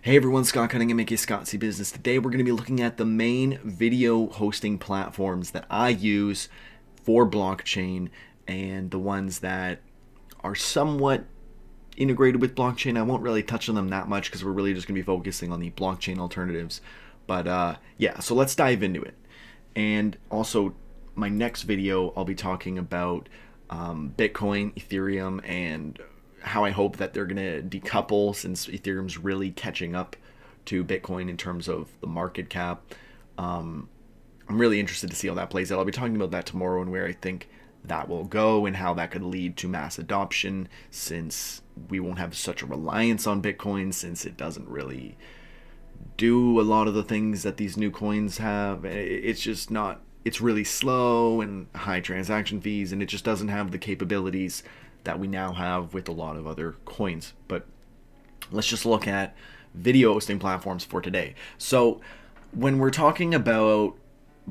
Hey everyone, Scott Cunningham, aka Scott C Business. Today we're going to be looking at the main video hosting platforms that I use for blockchain and the ones that are somewhat integrated with blockchain. I won't really touch on them that much because we're really just going to be focusing on the blockchain alternatives. But yeah, so let's dive into it. And also, my next video, I'll be talking about Bitcoin, Ethereum, and how I hope that they're going to decouple since Ethereum's really catching up to Bitcoin in terms of the market cap. I'm really interested to see how that plays out. I'll be talking about that tomorrow and where I think that will go and how that could lead to mass adoption since we won't have such a reliance on Bitcoin since it doesn't really do a lot of the things that these new coins have. It's just not, it's really slow and high transaction fees, and it just doesn't have the capabilities that we now have with a lot of other coins. But let's just look at video hosting platforms for today. So when we're talking about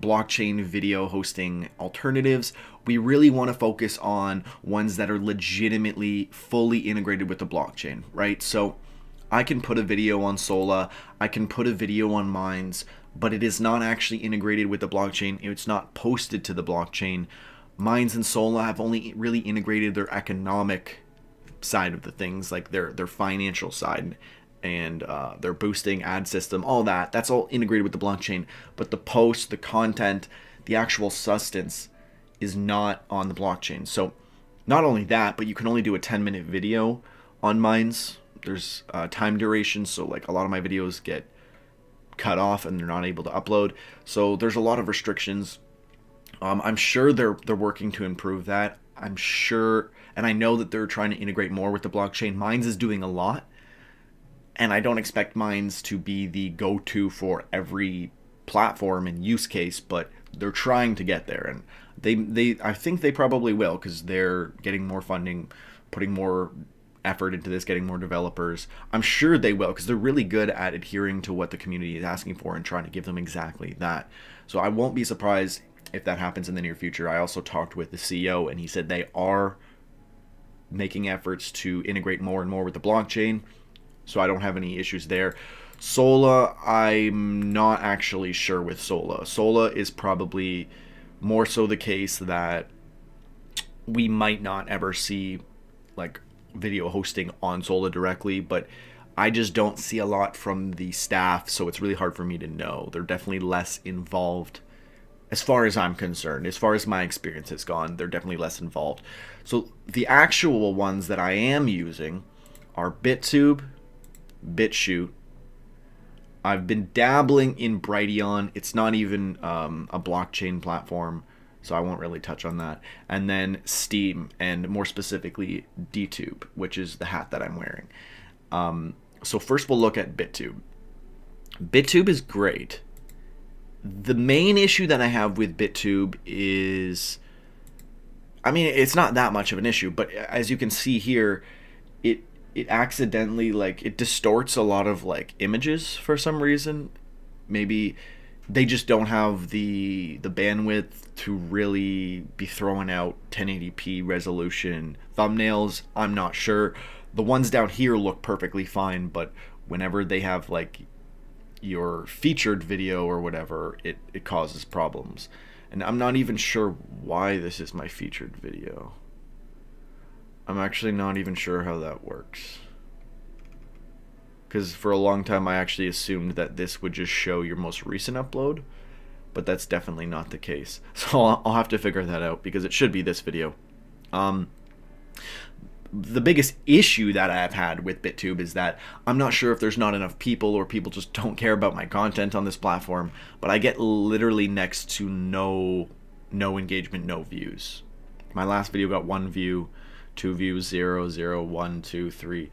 blockchain video hosting alternatives, we really want to focus on ones that are legitimately fully integrated with the blockchain, right? So I can put a video on Sola, I can put a video on Minds, but it is not actually integrated with the blockchain. It's not posted to the blockchain. Minds and Sola have only really integrated their economic side of the things, like their financial side and their boosting ad system, all that. That's all integrated with the blockchain. But the post, the content, the actual substance is not on the blockchain. So not only that, but you can only do a 10-minute video on Minds. There's time duration, so like a lot of my videos get cut off and they're not able to upload. So there's a lot of restrictions. I'm sure they're working to improve that. I'm sure, and I know that they're trying to integrate more with the blockchain. Minds is doing a lot, and I don't expect Minds to be the go-to for every platform and use case, but they're trying to get there, and they I think they probably will because they're getting more funding, putting more effort into this, getting more developers. I'm sure they will because they're really good at adhering to what the community is asking for and trying to give them exactly that. So I won't be surprised if that happens in the near future. I also talked with the CEO and he said they are making efforts to integrate more and more with the blockchain, so I don't have any issues there. Sola, I'm not actually sure with Sola. Sola is probably more so the case that we might not ever see like video hosting on Sola directly, but I just don't see a lot from the staff, so it's really hard for me to know. They're definitely less involved as far as I'm concerned. As far as my experience has gone, they're definitely less involved. So the actual ones that I am using are BitTube, BitChute. I've been dabbling in Brighteon. It's not even a blockchain platform, so I won't really touch on that. And then Steam, and more specifically DTube, which is the hat that I'm wearing. So first we'll look at BitTube. BitTube is great. The main issue that I have with BitTube is, I mean, it's not that much of an issue, but as you can see here, it accidentally, like, it distorts a lot of like images for some reason. Maybe they just don't have the bandwidth to really be throwing out 1080p resolution thumbnails. I'm not sure. The ones down here look perfectly fine, but whenever they have like your featured video or whatever, it causes problems. And I'm not even sure why this is my featured video. I'm actually not even sure how that works, because for a long time I actually assumed that this would just show your most recent upload, but that's definitely not the case. So I'll have to figure that out because it should be this video. The biggest issue that I've had with BitTube is that I'm not sure if there's not enough people or people just don't care about my content on this platform, but I get literally next to no engagement, no views. My last video got 1 view, 2 views, 0, 0, 1, 2, 3.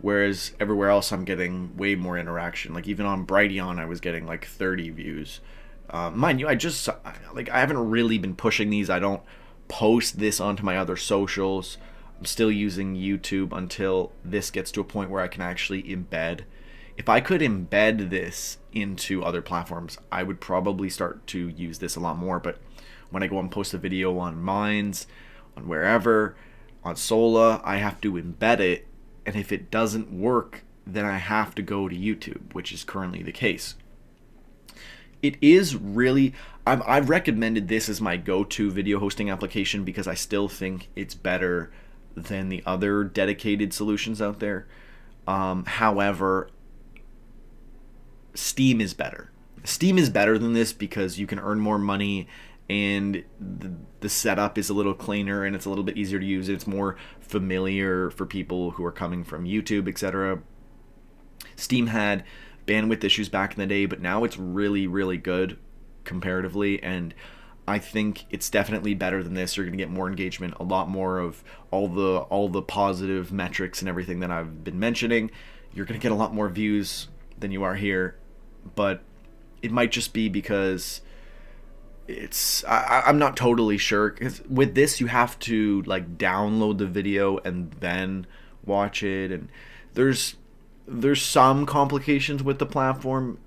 Whereas everywhere else I'm getting way more interaction. Like even on Brighteon I was getting like 30 views. Mind you, I haven't really been pushing these. I don't post this onto my other socials. I'm still using YouTube until this gets to a point where I can actually embed. If I could embed this into other platforms, I would probably start to use this a lot more. But when I go and post a video on Minds, on wherever, on Sola, I have to embed it, and if it doesn't work, then I have to go to YouTube, which is currently the case. It is really, I've recommended this as my go-to video hosting application because I still think it's better than the other dedicated solutions out there. However, Steam is better. Steam is better than this because you can earn more money, and the setup is a little cleaner and it's a little bit easier to use. It's more familiar for people who are coming from YouTube, etc. Steam had bandwidth issues back in the day, but now it's really, really good comparatively, and I think it's definitely better than this. You're going to get more engagement, a lot more of all the positive metrics and everything that I've been mentioning. You're going to get a lot more views than you are here, but it might just be because I'm not totally sure, because with this you have to like download the video and then watch it, and there's some complications with the platform,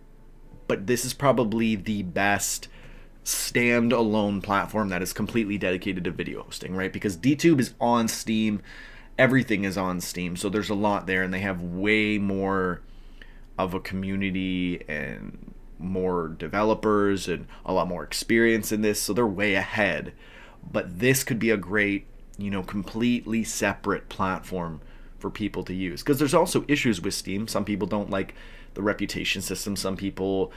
but this is probably the best standalone platform that is completely dedicated to video hosting, right? Because DTube is on Steam, everything is on Steam, so there's a lot there, and they have way more of a community and more developers and a lot more experience in this, so they're way ahead. But this could be a great, completely separate platform for people to use, because there's also issues with Steam. Some people don't like the reputation system. Some people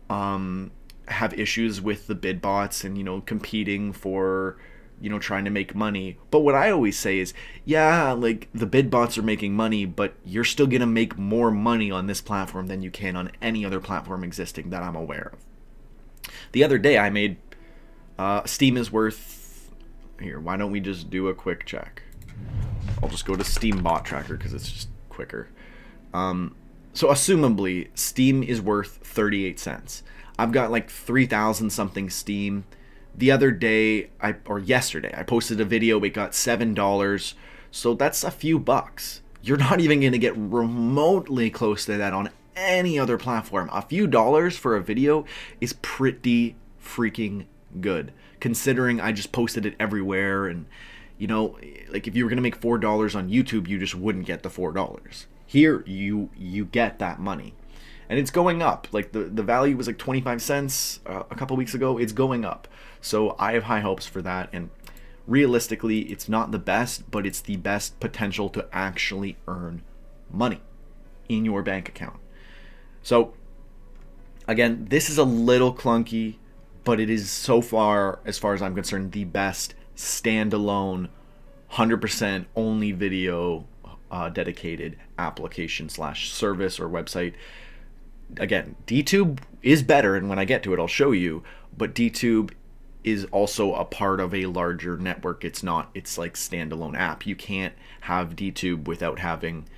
have issues with the bid bots and competing for trying to make money. But what I always say is, yeah, like the bid bots are making money, but you're still gonna make more money on this platform than you can on any other platform existing that I'm aware of. The other day I made Steam is worth, here, why don't we just do a quick check? I'll just go to Steam Bot Tracker because it's just quicker. So assumably Steam is worth 38 cents. I've got like 3,000 something Steam. The other day, yesterday, I posted a video, it got $7, so that's a few bucks. You're not even going to get remotely close to that on any other platform. A few dollars for a video is pretty freaking good, considering I just posted it everywhere, and like if you were going to make $4 on YouTube, you just wouldn't get the $4. Here, you get that money. And it's going up. Like the value was like 25 cents a couple weeks ago. It's going up. So I have high hopes for that. And realistically, it's not the best, but it's the best potential to actually earn money in your bank account. So again, this is a little clunky, but it is so far, as far as I'm concerned, the best standalone 100% only video dedicated application / service or website. Again, DTube is better, and when I get to it, I'll show you, but DTube is also a part of a larger network. It's like standalone app. You can't have DTube without having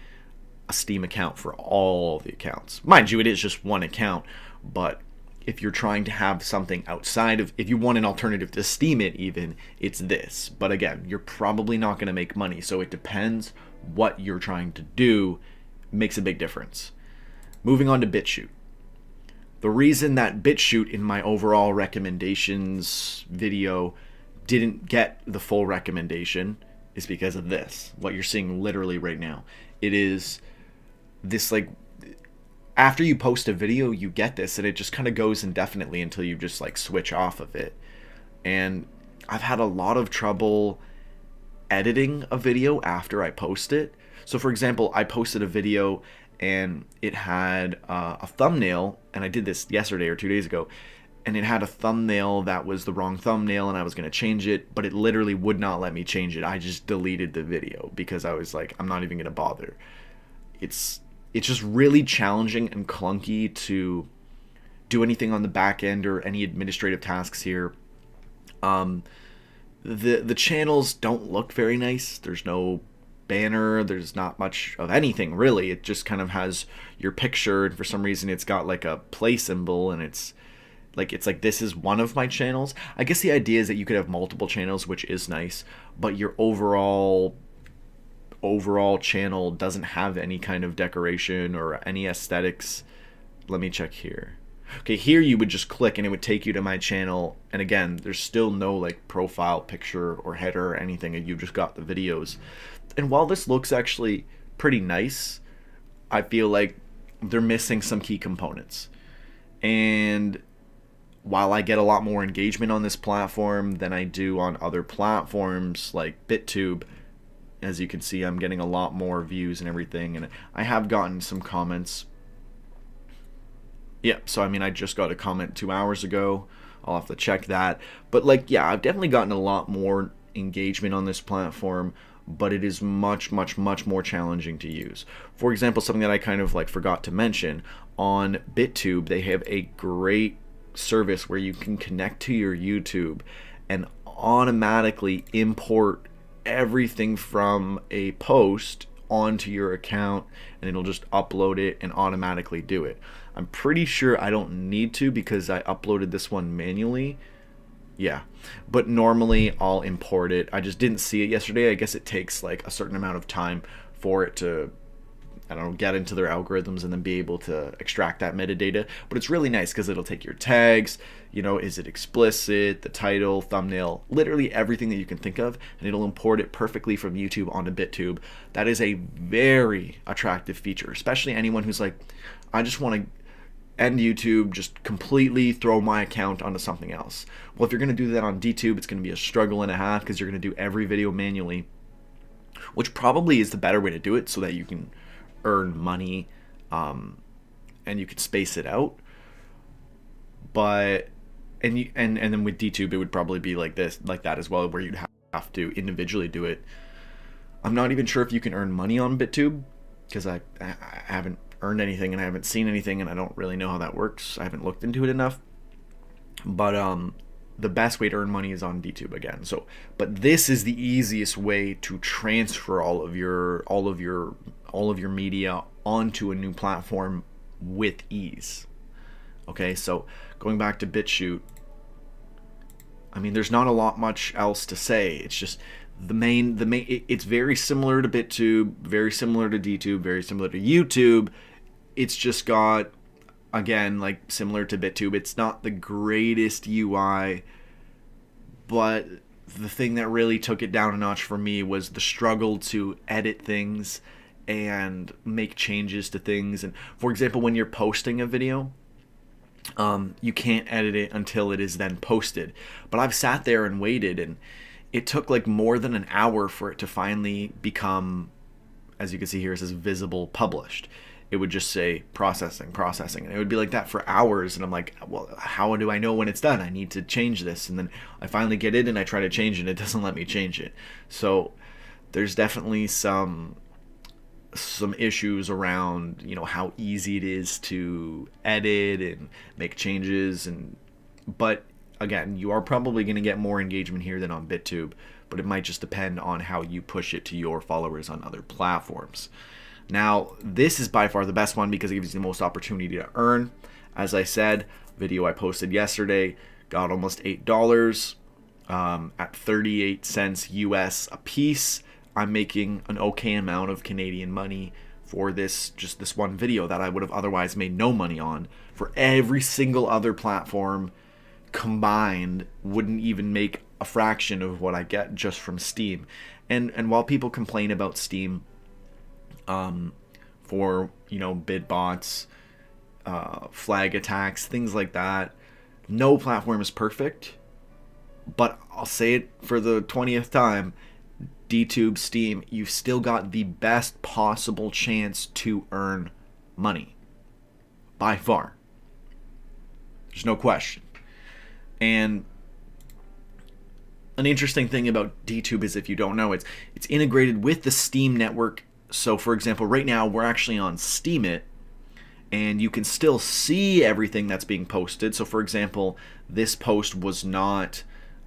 a Steam account for all the accounts. Mind you, it is just one account, but if you're trying to have something outside of, if you want an alternative to Steam it even, it's this. But again, you're probably not going to make money, so it depends what you're trying to do. Makes a big difference. Moving on to BitChute. The reason that BitChute in my overall recommendations video didn't get the full recommendation is because of this. What you're seeing literally right now. It is this, like, after you post a video, you get this, and it just kind of goes indefinitely until you just like switch off of it. And I've had a lot of trouble editing a video after I post it. So for example, I posted a video and it had a thumbnail, and I did this yesterday or 2 days ago, and it had a thumbnail that was the wrong thumbnail, and I was going to change it, but it literally would not let me change it. I just deleted the video because I was like, I'm not even going to bother. It's just really challenging and clunky to do anything on the back end or any administrative tasks here. The channels don't look very nice. There's no banner, there's not much of anything really. It just kind of has your picture, and for some reason it's got like a play symbol, and it's like this is one of my channels. I guess the idea is that you could have multiple channels, which is nice, but your overall channel doesn't have any kind of decoration or any aesthetics. Let me check here. Okay, here you would just click and it would take you to my channel, and again, there's still no like profile picture or header or anything, and you've just got the videos. And while this looks actually pretty nice, I feel like they're missing some key components. And while I get a lot more engagement on this platform than I do on other platforms like BitTube, as you can see, I'm getting a lot more views and everything, and I have gotten some comments. Yeah, so I mean, I just got a comment 2 hours ago. I'll have to check that. But like, yeah, I've definitely gotten a lot more engagement on this platform, but it is much, much, much more challenging to use. For example, something that I kind of like forgot to mention, on BitTube, they have a great service where you can connect to your YouTube and automatically import everything from a post onto your account, and it'll just upload it and automatically do it. I'm pretty sure I don't need to because I uploaded this one manually. Yeah, but normally I'll import it. I just didn't see it yesterday. I guess it takes like a certain amount of time for it to, I don't know, get into their algorithms and then be able to extract that metadata. But it's really nice because it'll take your tags, you know, is it explicit, the title, thumbnail, literally everything that you can think of, and it'll import it perfectly from YouTube onto BitTube. That is a very attractive feature, especially anyone who's like, I just want to end YouTube, just completely throw my account onto something else. Well, if you're going to do that on DTube, it's going to be a struggle and a half because you're going to do every video manually, which probably is the better way to do it so that you can earn money, and you can space it out. But and then with DTube, it would probably be like that as well, where you'd have to individually do it. I'm not even sure if you can earn money on BitTube because I haven't earned anything and I haven't seen anything, and I don't really know how that works. I haven't looked into it enough. But the best way to earn money is on DTube again. So, but this is the easiest way to transfer all of your media onto a new platform with ease. Okay, so going back to BitChute, I mean, there's not a lot much else to say. It's just it's very similar to BitTube, very similar to DTube, very similar to YouTube. It's just got, again, like similar to BitTube, it's not the greatest UI, but the thing that really took it down a notch for me was the struggle to edit things and make changes to things. And for example, when you're posting a video, you can't edit it until it is then posted. But I've sat there and waited, and it took like more than an hour for it to finally become, as you can see here, it says visible published. It would just say processing, and it would be like that for hours. And I'm like, well, how do I know when it's done? I need to change this. And then I finally get it and I try to change it. It doesn't let me change it. So there's definitely some issues around, you know, how easy it is to edit and make changes. But again, you are probably going to get more engagement here than on BitTube, but it might just depend on how you push it to your followers on other platforms. Now, this is by far the best one because it gives you the most opportunity to earn. As I said, video I posted yesterday got almost $8 at 38 cents US a piece. I'm making an okay amount of Canadian money for just this one video that I would have otherwise made no money on. For every single other platform combined, wouldn't even make a fraction of what I get just from Steam. And while people complain about Steam, for, you know, bid bots, flag attacks, things like that, no platform is perfect. But I'll say it for the 20th time, DTube, Steam, you've still got the best possible chance to earn money. By far. There's no question. And an interesting thing about DTube is, if you don't know, it's integrated with the Steam network. So for example, right now we're actually on Steemit, and you can still see everything that's being posted. So for example, this post was not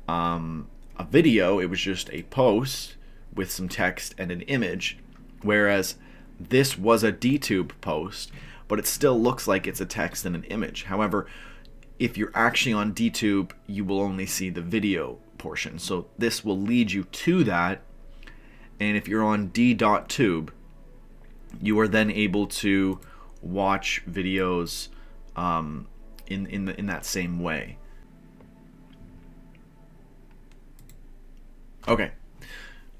a video, it was just a post with some text and an image, whereas this was a DTube post, but it still looks like it's a text and an image. However, if you're actually on DTube, you will only see the video portion. So this will lead you to that. And if you're on d.tube, you are then able to watch videos in that same way. Okay,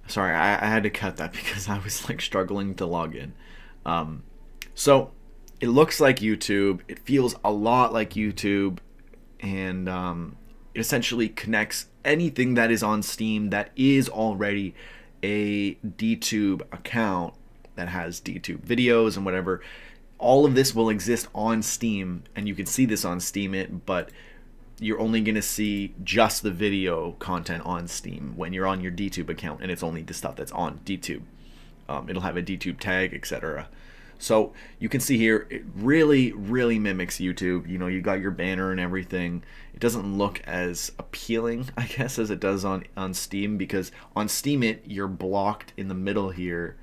sorry, I had to cut that because I was like struggling to log in. So it looks like YouTube. It feels a lot like YouTube, and it essentially connects anything that is on Steam that is already a DTube account that has DTube videos and whatever. All of this will exist on Steam, and you can see this on Steam but you're only going to see just the video content on Steam when you're on your DTube account, and it's only the stuff that's on DTube. It'll have a DTube tag, etc. So you can see here, it really, really mimics YouTube. You know, you got your banner and everything. It doesn't look as appealing, I guess, as it does on Steam, because on Steam you're blocked in the middle here,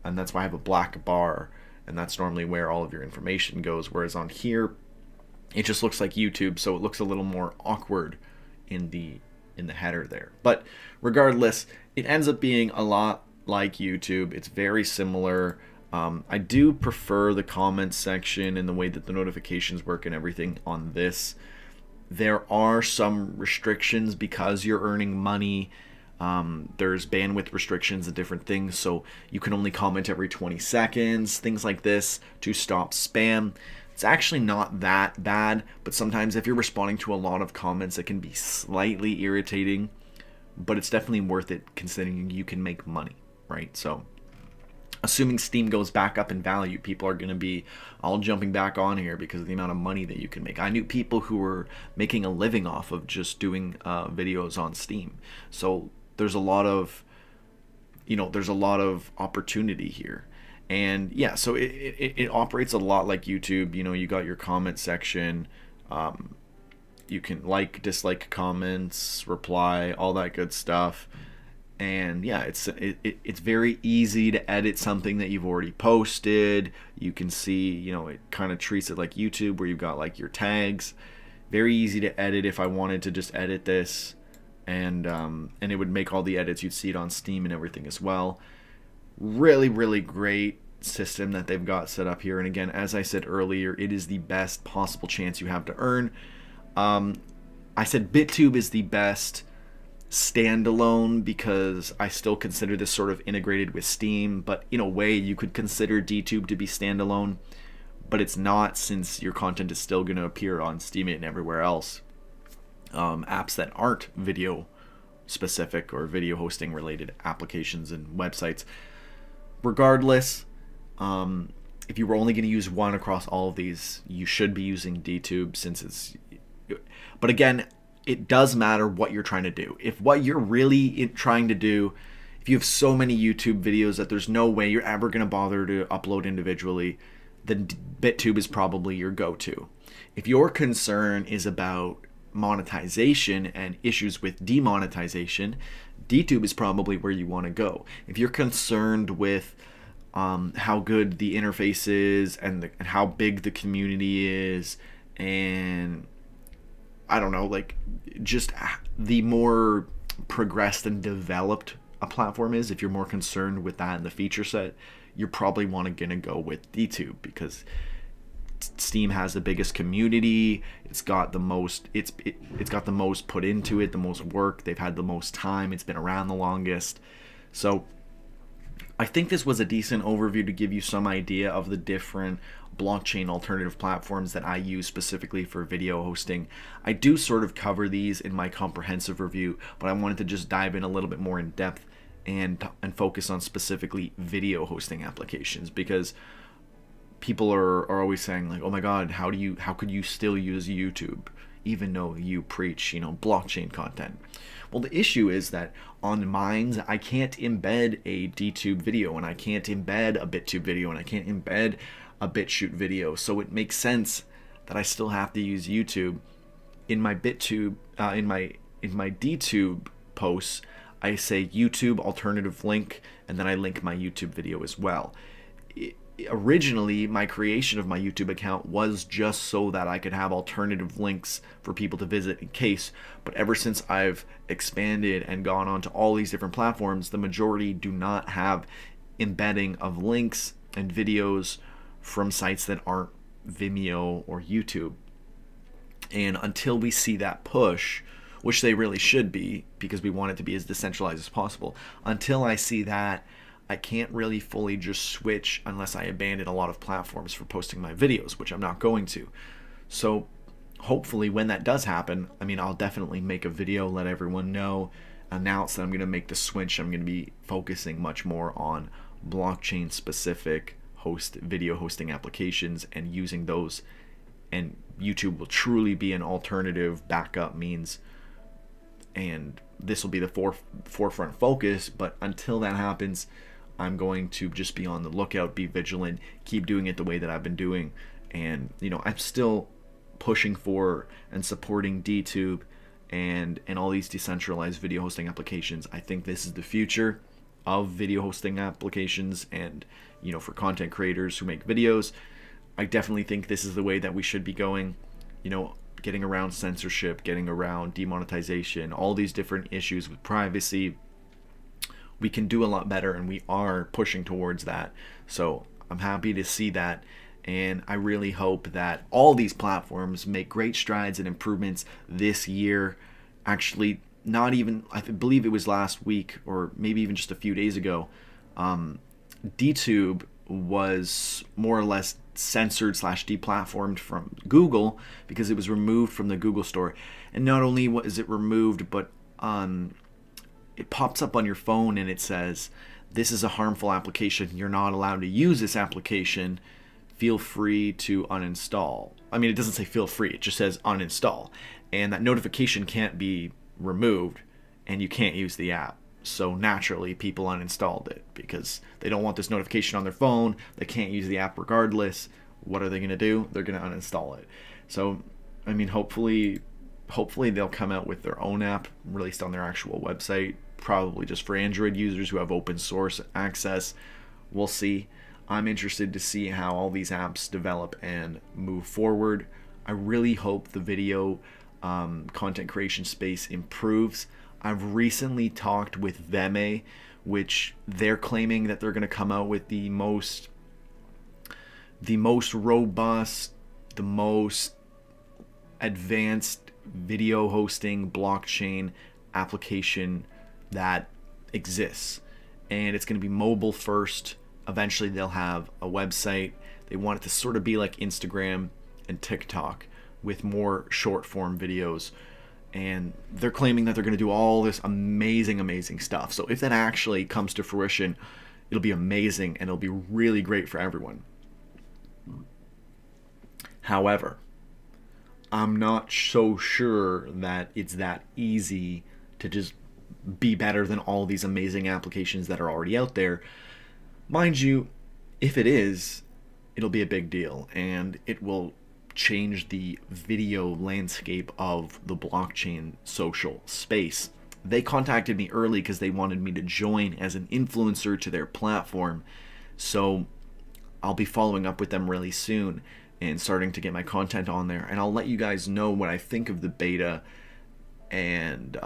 and that's why I have a black bar, and that's normally where all of your information goes. Whereas on here, it just looks like YouTube, so it looks a little more awkward in the header there. But regardless, it ends up being a lot like YouTube. It's very similar. I do prefer the comments section and the way that the notifications work and everything on this. There are some restrictions because you're earning money. There's bandwidth restrictions and different things, so you can only comment every 20 seconds, things like this, to stop spam. It's actually not that bad, but sometimes if you're responding to a lot of comments, it can be slightly irritating, but it's definitely worth it considering you can make money, right? So assuming Steam goes back up in value, people are going to be all jumping back on here because of the amount of money that you can make. I knew people who were making a living off of just doing videos on Steam. So there's a lot of, there's a lot of opportunity here. And yeah, so it operates a lot like YouTube. You got your comment section. You can like, dislike comments, reply, all that good stuff. And yeah, it's very easy to edit something that you've already posted. You can see, it kind of treats it like YouTube, where you've got like your tags. Very easy to edit if I wanted to just edit this, and it would make all the edits. You'd see it on Steam and everything as well. Really, really great system that they've got set up here. And again, as I said earlier, it is the best possible chance you have to earn. I said BitTube is the best standalone because I still consider this sort of integrated with Steam, but in a way you could consider DTube to be standalone, but it's not, since your content is still going to appear on Steam and everywhere else. Apps that aren't video specific or video hosting related applications and websites. Regardless, if you were only going to use one across all of these, you should be using DTube, since it's... But again, it does matter what you're trying to do. If what you're really trying to do, if you have so many YouTube videos that there's no way you're ever going to bother to upload individually, then BitTube is probably your go-to. If your concern is about monetization and issues with demonetization, DTube is probably where you want to go. If you're concerned with how good the interface is and how big the community is, and I don't know, like just the more progressed and developed a platform is, if you're more concerned with that in the feature set, you're probably gonna go with DTube, because Steam has the biggest community. It's got the most. It's got the most put into it, the most work. They've had the most time. It's been around the longest. So I think this was a decent overview to give you some idea of the different blockchain alternative platforms that I use specifically for video hosting. I do sort of cover these in my comprehensive review, but I wanted to just dive in a little bit more in depth and focus on specifically video hosting applications, because people are always saying like, oh my god, how could you still use YouTube even though you preach, blockchain content? Well, the issue is that on mine, I can't embed a DTube video, and I can't embed a BitTube video, and I can't embed a BitChute video. So it makes sense that I still have to use YouTube. In my BitTube, in my DTube posts, I say YouTube alternative link, and then I link my YouTube video as well. Originally, my creation of my YouTube account was just so that I could have alternative links for people to visit in case, but ever since I've expanded and gone on to all these different platforms, the majority do not have embedding of links and videos from sites that aren't Vimeo or YouTube. And until we see that push, which they really should be, because we want it to be as decentralized as possible, until I see that, I can't really fully just switch unless I abandon a lot of platforms for posting my videos, which I'm not going to. So hopefully when that does happen, I mean, I'll definitely make a video, let everyone know, announce that I'm going to make the switch. I'm going to be focusing much more on blockchain specific video hosting applications and using those, and YouTube will truly be an alternative backup means, and this will be the forefront focus. But until that happens, I'm going to just be on the lookout, be vigilant, keep doing it the way that I've been doing. And I'm still pushing for and supporting DTube and all these decentralized video hosting applications. I think this is the future of video hosting applications, and for content creators who make videos, I definitely think this is the way that we should be going. Getting around censorship, getting around demonetization, all these different issues with privacy. We can do a lot better, and we are pushing towards that. So I'm happy to see that, and I really hope that all these platforms make great strides and improvements this year. Actually, not even, I believe it was last week or maybe even just a few days ago, DTube was more or less censored / deplatformed from Google because it was removed from the Google store. And not only is it removed, but it pops up on your phone and it says, this is a harmful application, you're not allowed to use this application, feel free to uninstall. I mean, it doesn't say feel free, it just says uninstall. And that notification can't be removed, and you can't use the app. So naturally, people uninstalled it because they don't want this notification on their phone. They can't use the app regardless. What are they going to do? They're going to uninstall it. So, I mean, hopefully they'll come out with their own app released on their actual website, probably just for Android users who have open source access. We'll see. I'm interested to see how all these apps develop and move forward. I really hope the video content creation space improves. I've recently talked with Veme, which they're claiming that they're going to come out with the most robust, the most advanced video hosting blockchain application that exists. And it's going to be mobile first. Eventually they'll have a website. They want it to sort of be like Instagram and TikTok with more short form videos. And they're claiming that they're going to do all this amazing stuff. So if that actually comes to fruition, it'll be amazing and it'll be really great for everyone. However, I'm not so sure that it's that easy to just be better than all these amazing applications that are already out there. Mind you, if it is, it'll be a big deal, and it will change the video landscape of the blockchain social space. They contacted me early because they wanted me to join as an influencer to their platform. So I'll be following up with them really soon and starting to get my content on there. And I'll let you guys know what I think of the beta and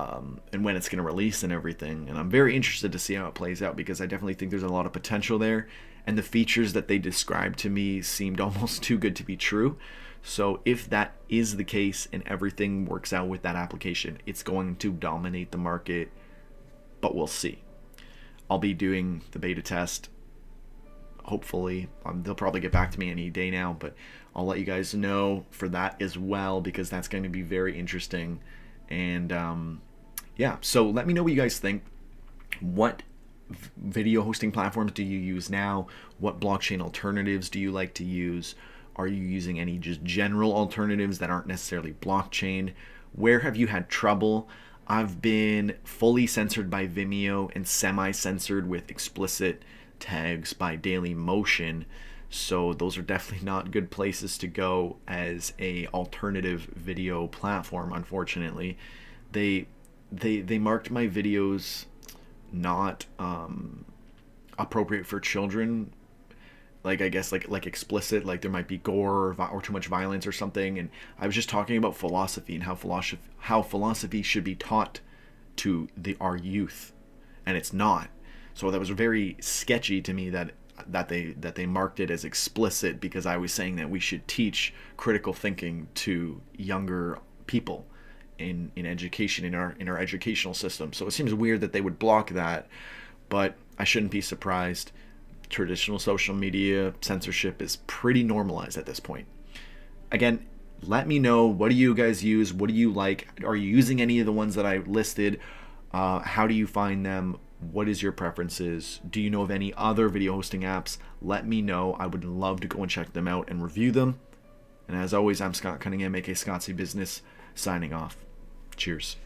when it's going to release and everything. And I'm very interested to see how it plays out because I definitely think there's a lot of potential there. And the features that they described to me seemed almost too good to be true. So if that is the case and everything works out with that application, it's going to dominate the market, but we'll see. I'll be doing the beta test. Hopefully, they'll probably get back to me any day now, but I'll let you guys know for that as well because that's going to be very interesting. And yeah, so let me know what you guys think. What video hosting platforms do you use now? What blockchain alternatives do you like to use? Are you using any just general alternatives that aren't necessarily blockchain? Where have you had trouble? I've been fully censored by Vimeo and semi-censored with explicit tags by Dailymotion. So those are definitely not good places to go as a alternative video platform, unfortunately. They marked my videos not appropriate for children, like I guess like explicit, like there might be gore or too much violence or something. And I was just talking about philosophy and how philosophy should be taught to our youth, and it's not. So that was very sketchy to me that they marked it as explicit because I was saying that we should teach critical thinking to younger people in education, in our educational system. So it seems weird that they would block that, but I shouldn't be surprised. Traditional social media censorship is pretty normalized at this point. Again, let me know, what do you guys use? What do you like? Are you using any of the ones that I listed? How do you find them? What is your preferences? Do you know of any other video hosting apps? Let me know. I would love to go and check them out and review them. And as always, I'm Scott Cunningham, aka Scottsy Business, signing off. Cheers.